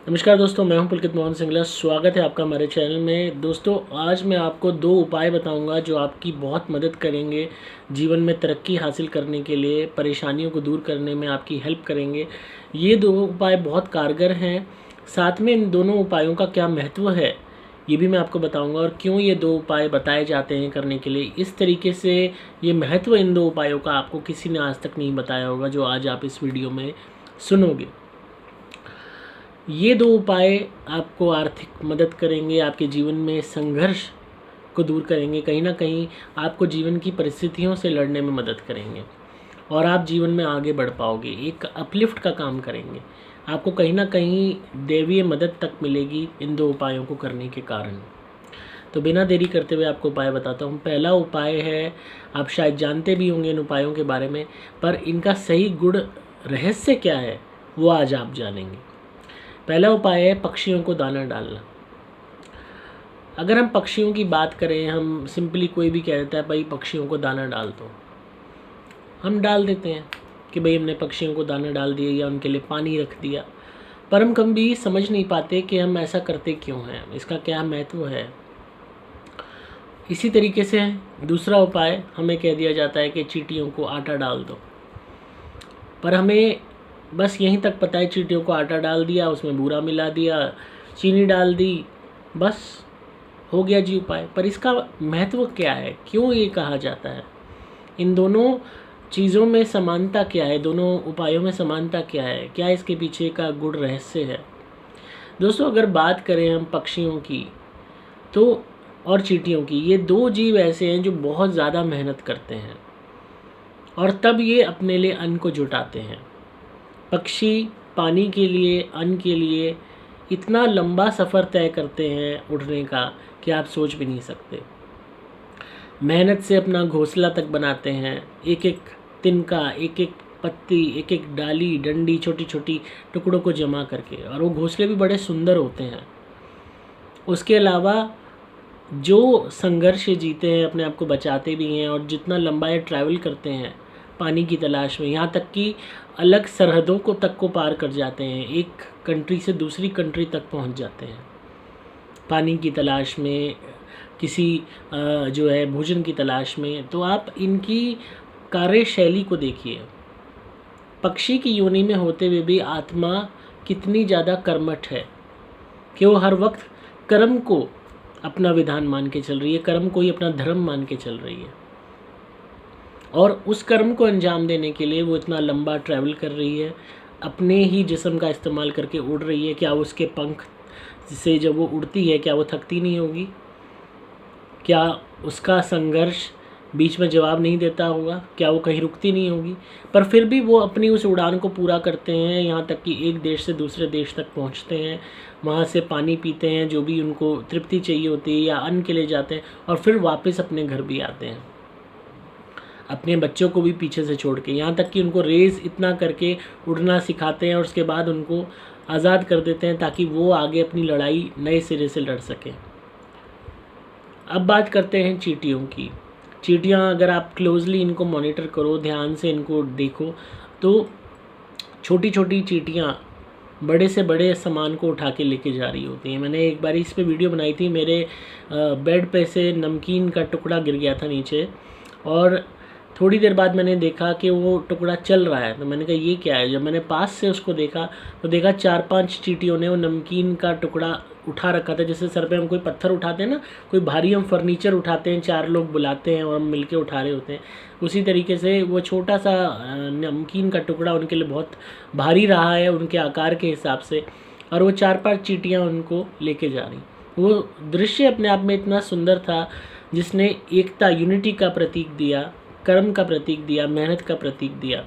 नमस्कार दोस्तों, मैं हूं पुलकित मोहन सिंगला। स्वागत है आपका हमारे चैनल में। दोस्तों, आज मैं आपको 2 उपाय बताऊंगा जो आपकी बहुत मदद करेंगे जीवन में तरक्की हासिल करने के लिए, परेशानियों को दूर करने में आपकी हेल्प करेंगे। ये 2 उपाय बहुत कारगर हैं। साथ में इन दोनों उपायों का क्या महत्व है ये भी मैं आपको बताऊंगा, और क्यों ये 2 उपाय बताए जाते हैं करने के लिए। इस तरीके से ये महत्व इन 2 उपायों का आपको किसी ने आज तक नहीं बताया होगा जो आज आप इस वीडियो में सुनोगे। ये 2 उपाय आपको आर्थिक मदद करेंगे, आपके जीवन में संघर्ष को दूर करेंगे, कहीं ना कहीं आपको जीवन की परिस्थितियों से लड़ने में मदद करेंगे और आप जीवन में आगे बढ़ पाओगे, एक अपलिफ्ट का काम करेंगे। आपको कहीं ना कहीं दैवीय मदद तक मिलेगी इन 2 उपायों को करने के कारण। तो बिना देरी करते हुए आपको उपाय बताता हूँ। पहला उपाय है, आप शायद जानते भी होंगे इन उपायों के बारे में, पर इनका सही गुण रहस्य क्या है वो आज आप जानेंगे। पहला उपाय है पक्षियों को दाना डालना। अगर हम पक्षियों की बात करें, हम सिंपली कोई भी कह देता है भाई पक्षियों को दाना डाल दो, हम डाल देते हैं कि भाई हमने पक्षियों को दाना डाल दिया या उनके लिए पानी रख दिया, पर हम कभी समझ नहीं पाते कि हम ऐसा करते क्यों हैं, इसका क्या महत्व है। इसी तरीके से दूसरा उपाय, हमें कह दिया जाता है कि चींटियों को आटा डाल दो, पर हमें बस यहीं तक पता है चींटियों को आटा डाल दिया, उसमें बूरा मिला दिया, चीनी डाल दी, बस हो गया जी उपाय। पर इसका महत्व क्या है, क्यों ये कहा जाता है, इन दोनों चीज़ों में समानता क्या है, दोनों उपायों में समानता क्या है, क्या इसके पीछे का गूढ़ रहस्य है। दोस्तों, अगर बात करें हम पक्षियों की तो और चींटियों की, ये 2 जीव ऐसे हैं जो बहुत ज़्यादा मेहनत करते हैं और तब ये अपने लिए अन्न को जुटाते हैं। पक्षी पानी के लिए, अन्न के लिए इतना लंबा सफ़र तय करते हैं उड़ने का कि आप सोच भी नहीं सकते। मेहनत से अपना घोंसला तक बनाते हैं, एक एक तिनका, एक एक पत्ती, एक एक डाली, डंडी, छोटी छोटी टुकड़ों को जमा करके, और वो घोंसले भी बड़े सुंदर होते हैं। उसके अलावा जो संघर्ष जीते हैं, अपने आप को बचाते भी हैं, और जितना लंबा ये ट्रैवल करते हैं पानी की तलाश में, यहाँ तक कि अलग सरहदों को पार कर जाते हैं, एक कंट्री से दूसरी कंट्री तक पहुँच जाते हैं पानी की तलाश में, किसी जो है भोजन की तलाश में। तो आप इनकी कार्यशैली को देखिए। पक्षी की योनि में होते हुए भी आत्मा कितनी ज़्यादा कर्मठ है कि वो हर वक्त कर्म को अपना विधान मान के चल रही है, कर्म को ही अपना धर्म मान के चल रही है, और उस कर्म को अंजाम देने के लिए वो इतना लंबा ट्रैवल कर रही है, अपने ही जिस्म का इस्तेमाल करके उड़ रही है। क्या उसके पंख से जब वो उड़ती है, क्या वो थकती नहीं होगी? क्या उसका संघर्ष बीच में जवाब नहीं देता होगा? क्या वो कहीं रुकती नहीं होगी? पर फिर भी वो अपनी उस उड़ान को पूरा करते हैं, यहाँ तक कि एक देश से दूसरे देश तक पहुँचते हैं, वहाँ से पानी पीते हैं, जो भी उनको तृप्ति चाहिए होती है, या अन्न के लिए जाते हैं, और फिर वापस अपने घर भी आते हैं, अपने बच्चों को भी पीछे से छोड़ के। यहाँ तक कि उनको रेस इतना करके उड़ना सिखाते हैं और उसके बाद उनको आज़ाद कर देते हैं ताकि वो आगे अपनी लड़ाई नए सिरे से लड़ सकें। अब बात करते हैं चींटियों की। चींटियाँ, अगर आप क्लोजली इनको मॉनिटर करो, ध्यान से इनको देखो, तो छोटी छोटी चींटियाँ बड़े से बड़े सामान को उठा के लेके जा रही होती हैं। मैंने एक बार इस पे वीडियो बनाई थी, मेरे बेड पे से नमकीन का टुकड़ा गिर गया था नीचे, और थोड़ी देर बाद मैंने देखा कि वो टुकड़ा चल रहा है। तो मैंने कहा ये क्या है। जब मैंने पास से उसको देखा तो देखा 4-5 चींटियों ने वो नमकीन का टुकड़ा उठा रखा था। जैसे सर पे हम कोई पत्थर उठाते हैं ना, कोई भारी हम फर्नीचर उठाते हैं, 4 लोग बुलाते हैं और हम मिलके उठा रहे होते हैं, उसी तरीके से वो छोटा सा नमकीन का टुकड़ा उनके लिए बहुत भारी रहा है उनके आकार के हिसाब से, और वो 4-5 चींटियाँ उनको लेके जा रही। वो दृश्य अपने आप में इतना सुंदर था जिसने एकता, यूनिटी का प्रतीक दिया, कर्म का प्रतीक दिया, मेहनत का प्रतीक दिया।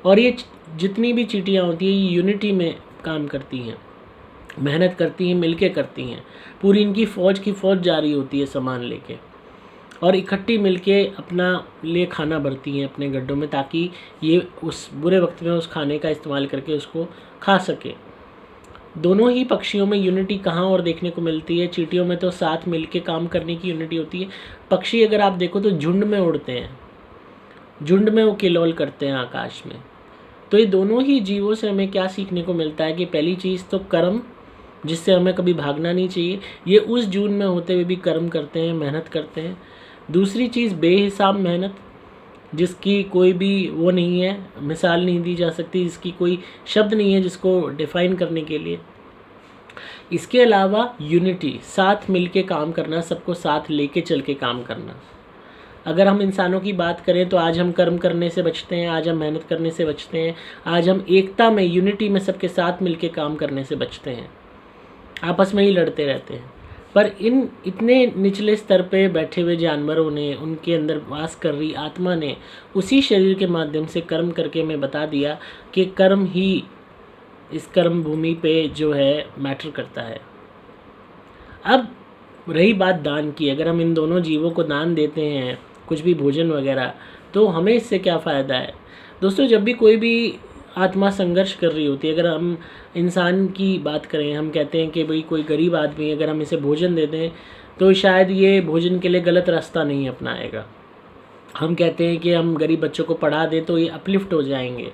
और ये जितनी भी चींटियाँ होती हैं, ये यूनिटी में काम करती हैं, मेहनत करती हैं, मिलके करती हैं। पूरी इनकी फ़ौज की फ़ौज जा रही होती है सामान लेके, और इकट्ठी मिलके अपना लिए खाना भरती हैं अपने गड्ढों में, ताकि ये उस बुरे वक्त में उस खाने का इस्तेमाल करके उसको खा सके। दोनों ही पक्षियों में यूनिटी कहाँ और देखने को मिलती है? चींटियों में तो साथ मिलके काम करने की यूनिटी होती है। पक्षी अगर आप देखो तो झुंड में उड़ते हैं, झुंड में वो किलोल करते हैं आकाश में। तो ये दोनों ही जीवों से हमें क्या सीखने को मिलता है कि पहली चीज़ तो कर्म जिससे हमें कभी भागना नहीं चाहिए। ये उस जून में होते हुए भी कर्म करते हैं, मेहनत करते हैं। दूसरी चीज़ बेहिसाब मेहनत, जिसकी कोई भी वो नहीं है, मिसाल नहीं दी जा सकती, जिसकी कोई शब्द नहीं है जिसको डिफ़ाइन करने के लिए। इसके अलावा यूनिटी, साथ मिल के काम करना, सबको साथ लेके चल के काम करना। अगर हम इंसानों की बात करें तो आज हम कर्म करने से बचते हैं, आज हम मेहनत करने से बचते हैं, आज हम एकता में, यूनिटी में सबके साथ मिल के काम करने से बचते हैं, आपस में ही लड़ते रहते हैं। पर इन इतने निचले स्तर पे बैठे हुए जानवरों ने, उनके अंदर वास कर रही आत्मा ने उसी शरीर के माध्यम से कर्म करके हमें बता दिया कि कर्म ही इस कर्म भूमि पे जो है मैटर करता है। अब रही बात दान की, अगर हम इन दोनों जीवों को दान देते हैं कुछ भी भोजन वगैरह, तो हमें इससे क्या फ़ायदा है? दोस्तों, जब भी कोई भी आत्मा संघर्ष कर रही होती है, अगर हम इंसान की बात करें, हम कहते हैं कि भाई कोई गरीब आदमी अगर हम इसे भोजन दे दें तो शायद ये भोजन के लिए गलत रास्ता नहीं अपनाएगा। हम कहते हैं कि हम गरीब बच्चों को पढ़ा दें तो ये अपलिफ्ट हो जाएंगे।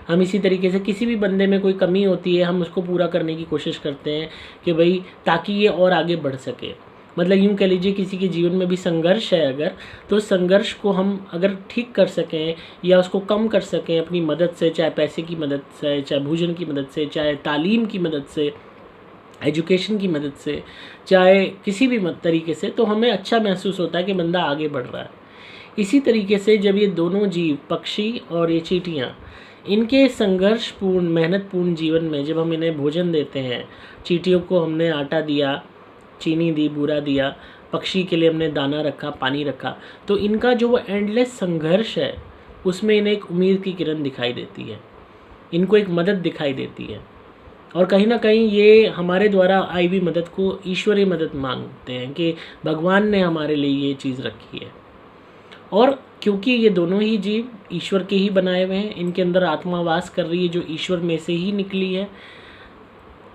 हम इसी तरीके से किसी भी बंदे में कोई कमी होती है, हम उसको पूरा करने की कोशिश करते हैं कि भाई ताकि ये और आगे बढ़ सके। मतलब यूँ कह लीजिए, किसी के जीवन में भी संघर्ष है अगर, तो उस संघर्ष को हम अगर ठीक कर सकें या उसको कम कर सकें अपनी मदद से, चाहे पैसे की मदद से, चाहे भोजन की मदद से, चाहे तालीम की मदद से, एजुकेशन की मदद से, चाहे किसी भी तरीके से, तो हमें अच्छा महसूस होता है कि बंदा आगे बढ़ रहा है। इसी तरीके से जब ये दोनों जीव, पक्षी और ये चींटियाँ, इनके संघर्षपूर्ण, मेहनतपूर्ण जीवन में जब हम इन्हें भोजन देते हैं, चींटियों को हमने आटा दिया, चीनी दी, बूरा दिया, पक्षी के लिए हमने दाना रखा, पानी रखा, तो इनका जो वो एंडलेस संघर्ष है उसमें इन्हें एक उम्मीद की किरण दिखाई देती है, इनको एक मदद दिखाई देती है। और कहीं ना कहीं ये हमारे द्वारा आई हुई मदद को ईश्वरीय मदद मांगते हैं कि भगवान ने हमारे लिए ये चीज़ रखी है। और क्योंकि ये दोनों ही जीव ईश्वर के ही बनाए हुए हैं, इनके अंदर आत्मा वास कर रही है जो ईश्वर में से ही निकली है,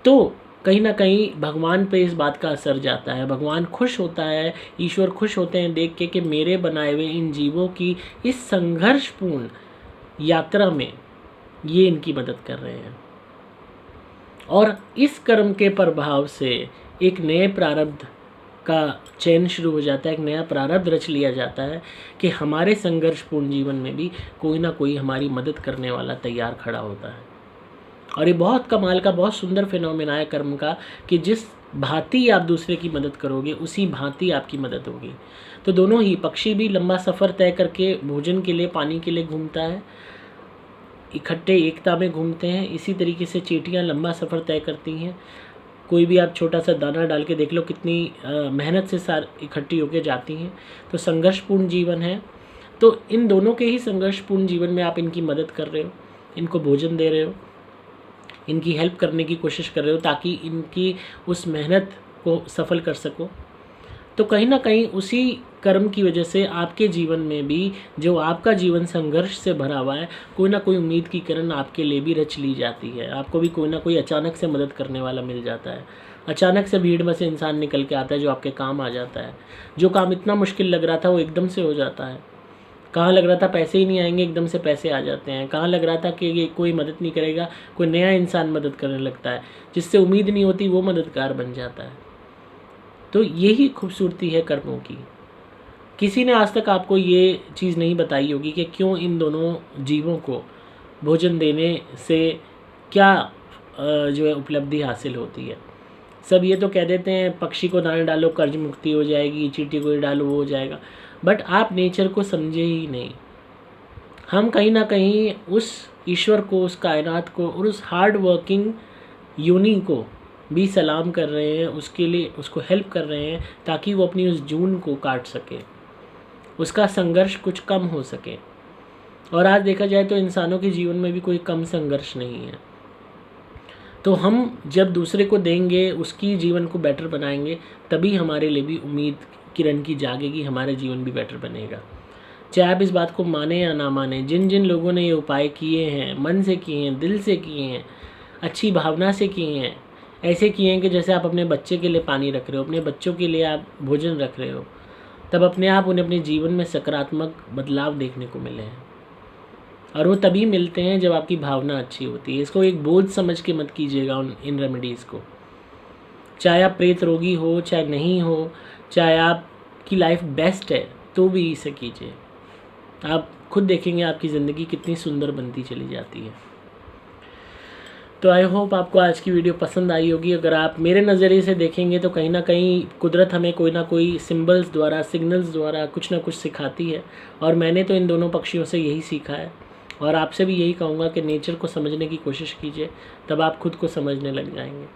तो कहीं ना कहीं भगवान पे इस बात का असर जाता है। भगवान खुश होता है, ईश्वर खुश होते हैं देख के कि मेरे बनाए हुए इन जीवों की इस संघर्षपूर्ण यात्रा में ये इनकी मदद कर रहे हैं। और इस कर्म के प्रभाव से एक नए प्रारब्ध का चयन शुरू हो जाता है, एक नया प्रारब्ध रच लिया जाता है कि हमारे संघर्षपूर्ण जीवन में भी कोई ना कोई हमारी मदद करने वाला तैयार खड़ा होता है। और ये बहुत कमाल का, बहुत सुंदर फिनोमेना है कर्म का कि जिस भांति आप दूसरे की मदद करोगे उसी भांति आपकी मदद होगी। तो दोनों ही, पक्षी भी लंबा सफ़र तय करके भोजन के लिए, पानी के लिए घूमता है, इकट्ठे एकता में घूमते हैं। इसी तरीके से चींटियाँ लंबा सफ़र तय करती हैं। कोई भी आप छोटा सा दाना डाल के देख लो, कितनी मेहनत से इकट्ठी होकर जाती हैं। तो संघर्षपूर्ण जीवन है। तो इन दोनों के ही संघर्षपूर्ण जीवन में आप इनकी मदद कर रहे हो, इनको भोजन दे रहे हो, इनकी हेल्प करने की कोशिश कर रहे हो ताकि इनकी उस मेहनत को सफल कर सको। तो कहीं ना कहीं उसी कर्म की वजह से आपके जीवन में भी, जो आपका जीवन संघर्ष से भरा हुआ है, कोई ना कोई उम्मीद की किरण आपके लिए भी रच ली जाती है। आपको भी कोई ना कोई अचानक से मदद करने वाला मिल जाता है। अचानक से भीड़ में से इंसान निकल के आता है जो आपके काम आ जाता है। जो काम इतना मुश्किल लग रहा था वो एकदम से हो जाता है। कहाँ लग रहा था पैसे ही नहीं आएंगे, एकदम से पैसे आ जाते हैं। कहाँ लग रहा था कि ये कोई मदद नहीं करेगा, कोई नया इंसान मदद करने लगता है, जिससे उम्मीद नहीं होती वो मददगार बन जाता है। तो यही खूबसूरती है कर्मों की। किसी ने आज तक आपको ये चीज़ नहीं बताई होगी कि क्यों इन दोनों जीवों को भोजन देने से क्या जो है उपलब्धि हासिल होती है। सब ये तो कह देते हैं पक्षी को दाना डालो कर्ज मुक्ति हो जाएगी, चींटी को डालो वो हो जाएगा, बट आप नेचर को समझे ही नहीं। हम कहीं ना कहीं उस ईश्वर को, उस कायनात को और उस हार्ड वर्किंग यूनि को भी सलाम कर रहे हैं, उसके लिए उसको हेल्प कर रहे हैं ताकि वो अपनी उस जून को काट सके, उसका संघर्ष कुछ कम हो सके। और आज देखा जाए तो इंसानों के जीवन में भी कोई कम संघर्ष नहीं है। तो हम जब दूसरे को देंगे, उसकी जीवन को बेटर बनाएंगे, तभी हमारे लिए भी उम्मीद किरण की जागेगी, हमारे जीवन भी बेटर बनेगा। चाहे आप इस बात को माने या ना माने, जिन जिन लोगों ने ये उपाय किए हैं, मन से किए हैं, दिल से किए हैं, अच्छी भावना से किए हैं, ऐसे किए हैं कि जैसे आप अपने बच्चे के लिए पानी रख रहे हो, अपने बच्चों के लिए आप भोजन रख रहे हो, तब अपने आप उन्हें अपने जीवन में सकारात्मक बदलाव देखने को मिले हैं। और वो तभी मिलते हैं जब आपकी भावना अच्छी होती है। इसको एक बोझ समझ के मत कीजिएगा इन रेमेडीज़ को। चाहे आप प्रेत रोगी हो चाहे नहीं हो, चाहे आपकी लाइफ बेस्ट है तो भी इसे कीजिए। आप खुद देखेंगे आपकी ज़िंदगी कितनी सुंदर बनती चली जाती है। तो आई होप आपको आज की वीडियो पसंद आई होगी। अगर आप मेरे नज़रिए से देखेंगे तो कहीं ना कहीं कुदरत हमें कोई ना कोई सिंबल्स द्वारा, सिग्नल्स द्वारा कुछ ना कुछ सिखाती है, और मैंने तो इन दोनों पक्षियों से यही सीखा है। और आपसे भी यही कहूँगा कि नेचर को समझने की कोशिश कीजिए, तब आप खुद को समझने लग जाएंगे।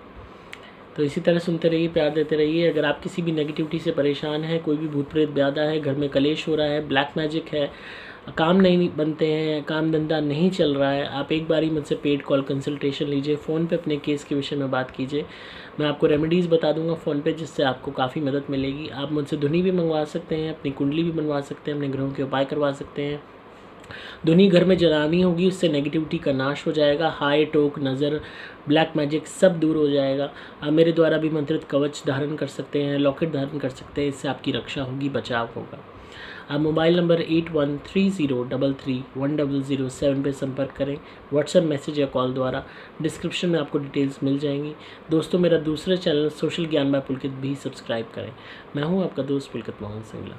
तो इसी तरह सुनते रहिए, प्यार देते रहिए। अगर आप किसी भी नेगेटिविटी से परेशान हैं, कोई भी भूत प्रेत ब्यादा है, घर में कलेश हो रहा है, ब्लैक मैजिक है, काम नहीं बनते हैं, काम धंधा नहीं चल रहा है, आप एक बारी मुझसे पेड कॉल कंसल्टेशन लीजिए। फ़ोन पे अपने केस के विषय में बात कीजिए। मैं आपको रेमेडीज़ बता दूंगा फ़ोन पे, जिससे आपको काफ़ी मदद मिलेगी। आप मुझसे धुनी भी मंगवा सकते हैं, अपनी कुंडली भी बनवा सकते हैं, अपने ग्रहों के उपाय करवा सकते हैं। धुनी घर में जलानी होगी, उससे नेगेटिविटी का नाश हो जाएगा। हाई टोक, नज़र, ब्लैक मैजिक सब दूर हो जाएगा। आप मेरे द्वारा भी मंत्रित कवच धारण कर सकते हैं, लॉकेट धारण कर सकते हैं। इससे आपकी रक्षा होगी, बचाव होगा। आप मोबाइल नंबर 8130331007 पर संपर्क करें, व्हाट्सएप मैसेज या कॉल द्वारा। डिस्क्रिप्शन में आपको डिटेल्स मिल जाएंगी। दोस्तों, मेरा दूसरा चैनल सोशल ज्ञान बाय पुलकित भी सब्सक्राइब करें। मैं हूं आपका दोस्त पुलकित मोहन सिंगला।